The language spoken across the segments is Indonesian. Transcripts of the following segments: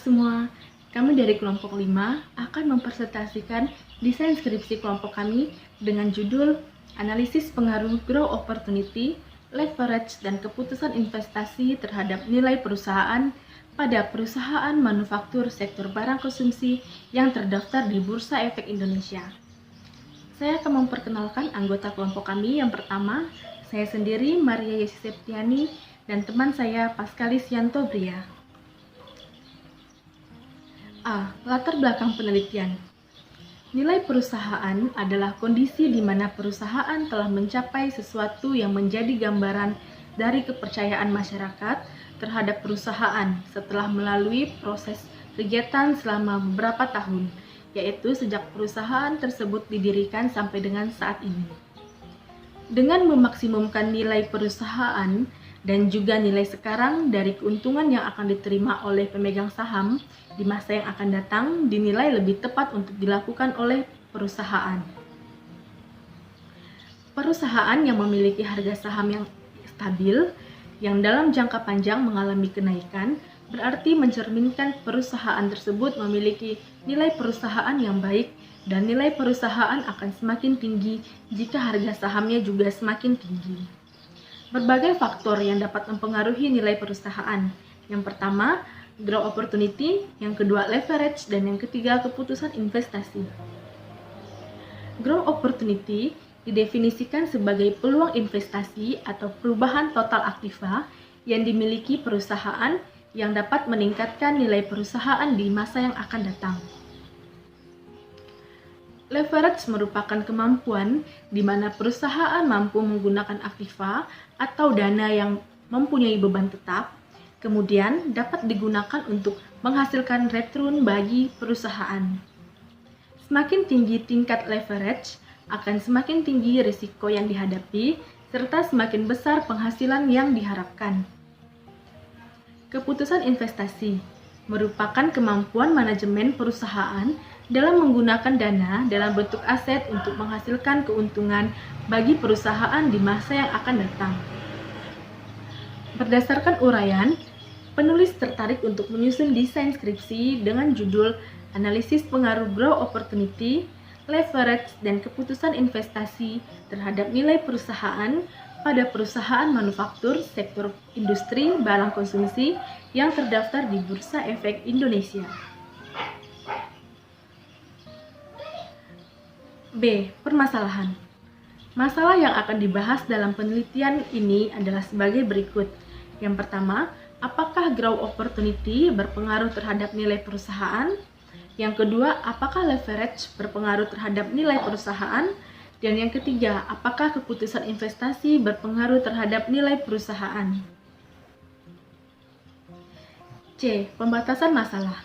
semua, kami dari kelompok 5 akan mempresentasikan desain skripsi kelompok kami dengan judul Analisis Pengaruh Growth Opportunity, Leverage, dan Keputusan Investasi Terhadap Nilai Perusahaan pada perusahaan manufaktur sektor barang konsumsi yang terdaftar di Bursa Efek Indonesia. Saya akan memperkenalkan anggota kelompok kami. Yang pertama, saya sendiri Maria Yesi Septiani dan teman saya Paskalis Yanto Bria. A. Latar belakang penelitian. Nilai perusahaan adalah kondisi di mana perusahaan telah mencapai sesuatu yang menjadi gambaran dari kepercayaan masyarakat terhadap perusahaan setelah melalui proses kegiatan selama beberapa tahun, yaitu sejak perusahaan tersebut didirikan sampai dengan saat ini. Dengan memaksimumkan nilai perusahaan dan juga nilai sekarang dari keuntungan yang akan diterima oleh pemegang saham di masa yang akan datang dinilai lebih tepat untuk dilakukan oleh perusahaan. Perusahaan yang memiliki harga saham yang stabil, yang dalam jangka panjang mengalami kenaikan, berarti mencerminkan perusahaan tersebut memiliki nilai perusahaan yang baik dan nilai perusahaan akan semakin tinggi jika harga sahamnya juga semakin tinggi. Berbagai faktor yang dapat mempengaruhi nilai perusahaan. Yang pertama, growth opportunity, yang kedua leverage, dan yang ketiga keputusan investasi. Growth opportunity didefinisikan sebagai peluang investasi atau perubahan total aktiva yang dimiliki perusahaan yang dapat meningkatkan nilai perusahaan di masa yang akan datang. Leverage merupakan kemampuan di mana perusahaan mampu menggunakan aktiva atau dana yang mempunyai beban tetap, kemudian dapat digunakan untuk menghasilkan return bagi perusahaan. Semakin tinggi tingkat leverage, akan semakin tinggi risiko yang dihadapi, serta semakin besar penghasilan yang diharapkan. Keputusan investasi merupakan kemampuan manajemen perusahaan dalam menggunakan dana dalam bentuk aset untuk menghasilkan keuntungan bagi perusahaan di masa yang akan datang. Berdasarkan uraian, penulis tertarik untuk menyusun desain skripsi dengan judul Analisis Pengaruh Growth Opportunity, Leverage, dan Keputusan Investasi Terhadap Nilai Perusahaan pada perusahaan manufaktur sektor industri barang konsumsi yang terdaftar di Bursa Efek Indonesia. B. Permasalahan. Masalah yang akan dibahas dalam penelitian ini adalah sebagai berikut. Yang pertama, apakah growth opportunity berpengaruh terhadap nilai perusahaan? Yang kedua, apakah leverage berpengaruh terhadap nilai perusahaan? Dan yang ketiga, apakah keputusan investasi berpengaruh terhadap nilai perusahaan? C. Pembatasan masalah.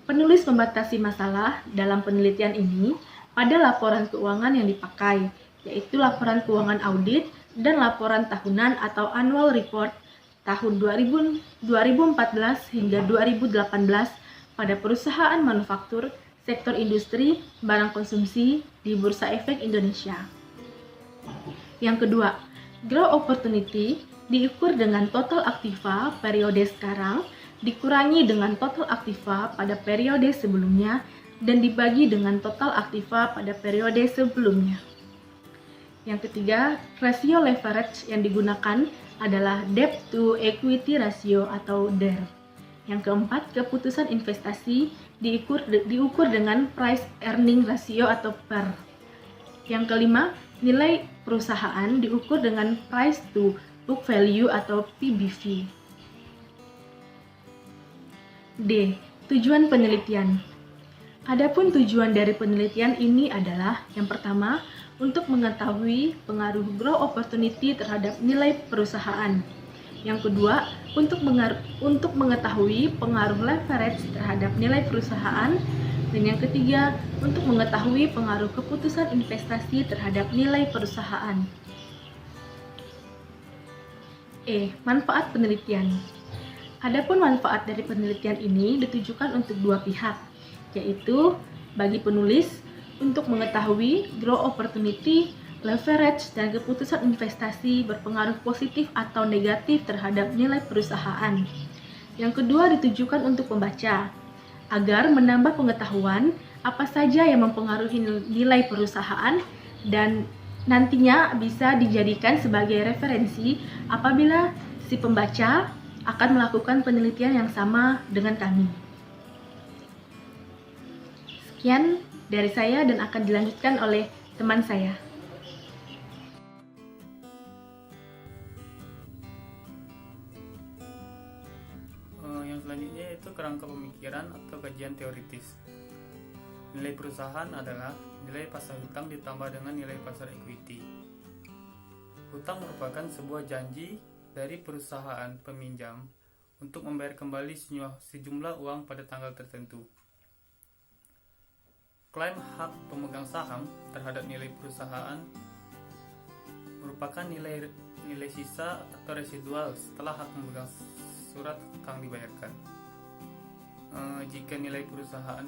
Penulis membatasi masalah dalam penelitian ini pada laporan keuangan yang dipakai, yaitu laporan keuangan audit dan laporan tahunan atau annual report tahun 2014 hingga 2018 pada perusahaan manufaktur sektor industri barang konsumsi di Bursa Efek Indonesia. Yang kedua, growth opportunity diukur dengan total aktiva periode sekarang dikurangi dengan total aktiva pada periode sebelumnya dan dibagi dengan total aktiva pada periode sebelumnya. Yang ketiga, rasio leverage yang digunakan adalah debt to equity ratio atau DER. Yang keempat, keputusan investasi diukur dengan price earning ratio atau PER. Yang kelima, nilai perusahaan diukur dengan price to book value atau PBV. D. Tujuan penelitian. Adapun tujuan dari penelitian ini adalah yang pertama, untuk mengetahui pengaruh growth opportunity terhadap nilai perusahaan. Yang kedua, untuk mengetahui pengaruh leverage terhadap nilai perusahaan. Dan yang ketiga, untuk mengetahui pengaruh keputusan investasi terhadap nilai perusahaan. E. Manfaat penelitian. Adapun manfaat dari penelitian ini ditujukan untuk dua pihak, yaitu bagi penulis untuk mengetahui growth opportunity, leverage, dan keputusan investasi berpengaruh positif atau negatif terhadap nilai perusahaan. Yang kedua ditujukan untuk pembaca, agar menambah pengetahuan apa saja yang mempengaruhi nilai perusahaan dan nantinya bisa dijadikan sebagai referensi apabila si pembaca akan melakukan penelitian yang sama dengan kami. Sekian dari saya dan akan dilanjutkan oleh teman saya. Yang selanjutnya yaitu kerangka pemikiran atau kajian teoritis. Nilai perusahaan adalah nilai pasar hutang ditambah dengan nilai pasar equity. Hutang merupakan sebuah janji dari perusahaan peminjam untuk membayar kembali sejumlah uang pada tanggal tertentu. Klaim hak pemegang saham terhadap nilai perusahaan merupakan nilai sisa atau residual setelah hak pemegang surat hutang dibayarkan. Jika nilai perusahaan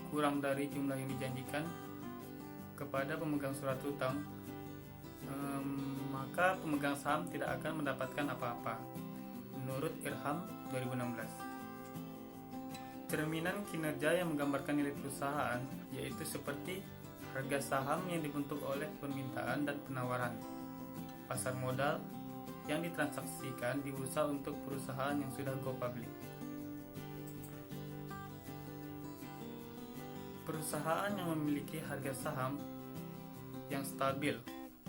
kurang dari jumlah yang dijanjikan kepada pemegang surat hutang, maka pemegang saham tidak akan mendapatkan apa-apa, menurut Irham 2016. Cerminan kinerja yang menggambarkan nilai perusahaan yaitu seperti harga saham yang dibentuk oleh permintaan dan penawaran, pasar modal yang ditransaksikan di bursa untuk perusahaan yang sudah go public. Perusahaan yang memiliki harga saham yang stabil,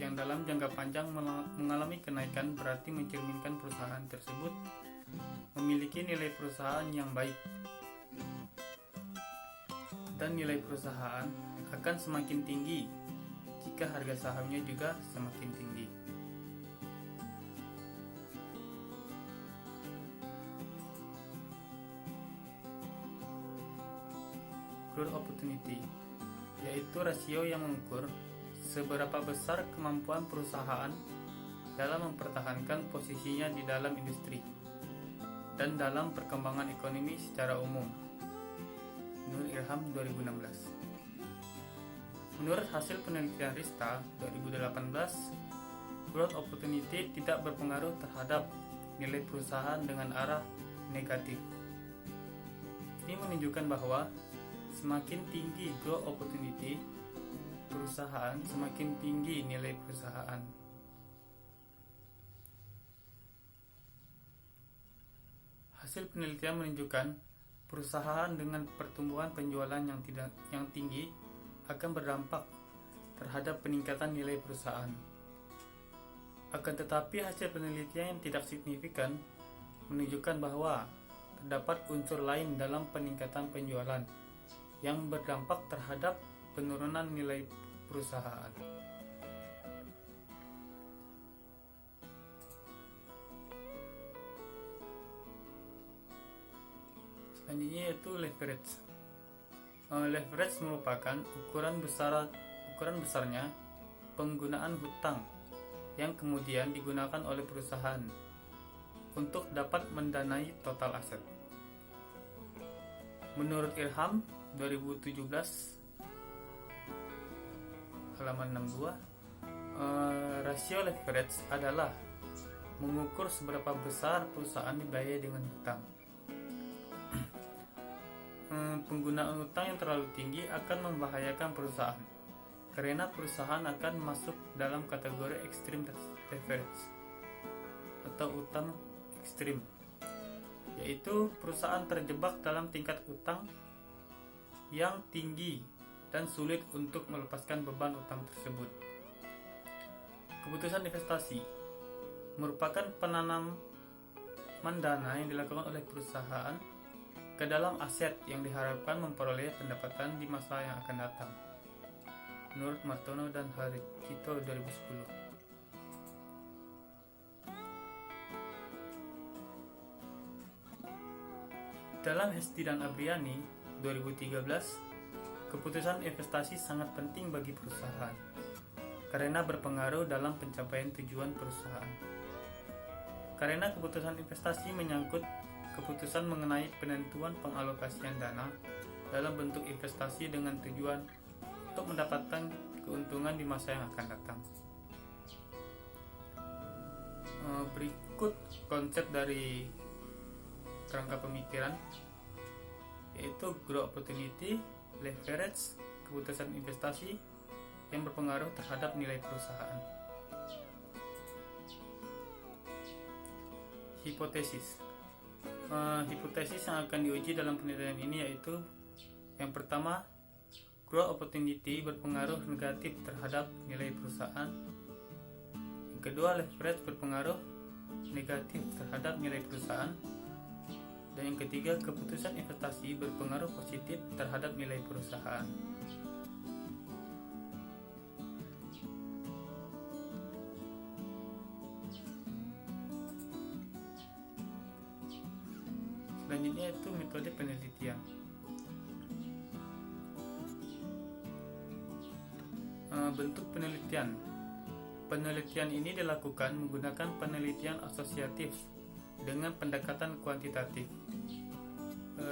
yang dalam jangka panjang mengalami kenaikan berarti mencerminkan perusahaan tersebut memiliki nilai perusahaan yang baik. Dan nilai perusahaan akan semakin tinggi jika harga sahamnya juga semakin tinggi. Growth opportunity, yaitu rasio yang mengukur seberapa besar kemampuan perusahaan dalam mempertahankan posisinya di dalam industri dan dalam perkembangan ekonomi secara umum. Menurut Irham 2016. Menurut hasil penelitian Rista 2018, growth opportunity tidak berpengaruh terhadap nilai perusahaan dengan arah negatif. Ini menunjukkan bahwa semakin tinggi growth opportunity perusahaan, semakin tinggi nilai perusahaan. Hasil penelitian menunjukkan perusahaan dengan pertumbuhan penjualan yang tinggi akan berdampak terhadap peningkatan nilai perusahaan. Akan tetapi hasil penelitian yang tidak signifikan menunjukkan bahwa terdapat unsur lain dalam peningkatan penjualan yang berdampak terhadap penurunan nilai perusahaan. Selanjutnya yaitu leverage. Leverage merupakan ukuran besarnya penggunaan hutang yang kemudian digunakan oleh perusahaan untuk dapat mendanai total aset. Menurut Irham 2017 halaman 62, rasio leverage adalah mengukur seberapa besar perusahaan dibiayai dengan hutang. Penggunaan hutang yang terlalu tinggi akan membahayakan perusahaan karena perusahaan akan masuk dalam kategori extreme leverage atau utang ekstrim, yaitu perusahaan terjebak dalam tingkat utang yang tinggi dan sulit untuk melepaskan beban utang tersebut. Keputusan investasi merupakan penanaman dana yang dilakukan oleh perusahaan ke dalam aset yang diharapkan memperoleh pendapatan di masa yang akan datang. Menurut Martono dan Harikito 2010. Dalam Hesti dan Abriani 2013, keputusan investasi sangat penting bagi perusahaan karena berpengaruh dalam pencapaian tujuan perusahaan. Karena keputusan investasi menyangkut keputusan mengenai penentuan pengalokasian dana dalam bentuk investasi dengan tujuan untuk mendapatkan keuntungan di masa yang akan datang. Berikut konsep dari kerangka pemikiran, yaitu growth opportunity, leverage, keputusan investasi yang berpengaruh terhadap nilai perusahaan. Hipotesis. Hipotesis yang akan diuji dalam penelitian ini yaitu yang pertama, growth opportunity berpengaruh negatif terhadap nilai perusahaan. Yang kedua, leverage berpengaruh negatif terhadap nilai perusahaan. Dan yang ketiga, keputusan investasi berpengaruh positif terhadap nilai perusahaan. Selanjutnya itu metode penelitian. Bentuk penelitian. Penelitian ini dilakukan menggunakan penelitian asosiatif dengan pendekatan kuantitatif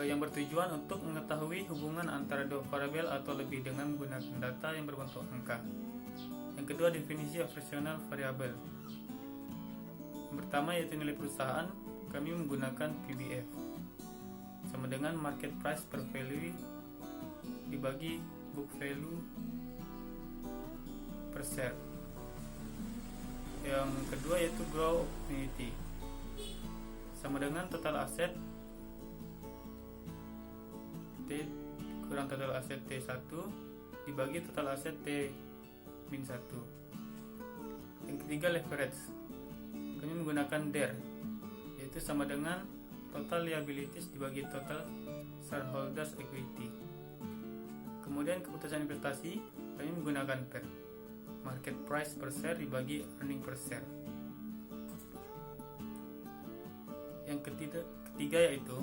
yang bertujuan untuk mengetahui hubungan antara dua variabel atau lebih dengan menggunakan data yang berbentuk angka. Yang kedua, definisi operasional variabel. Yang pertama yaitu nilai perusahaan, kami menggunakan PBF sama dengan market price per value dibagi book value per share. Yang kedua yaitu growth opportunity sama dengan total aset T kurang total aset T1 dibagi total aset T-1. Yang ketiga leverage, kami menggunakan DER yaitu sama dengan total liabilities dibagi total shareholders equity. Kemudian keputusan investasi, kami menggunakan PER, market price per share dibagi earning per share. Yang ketiga yaitu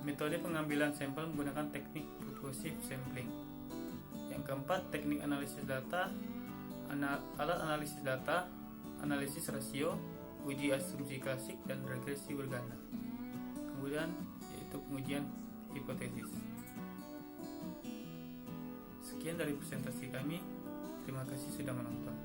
metode pengambilan sampel menggunakan teknik purposive sampling. Yang keempat, teknik analisis data, alat analisis data, analisis rasio, uji asumsi klasik, dan regresi berganda. Kemudian yaitu pengujian hipotesis. Sekian dari presentasi kami. Terima kasih sudah menonton.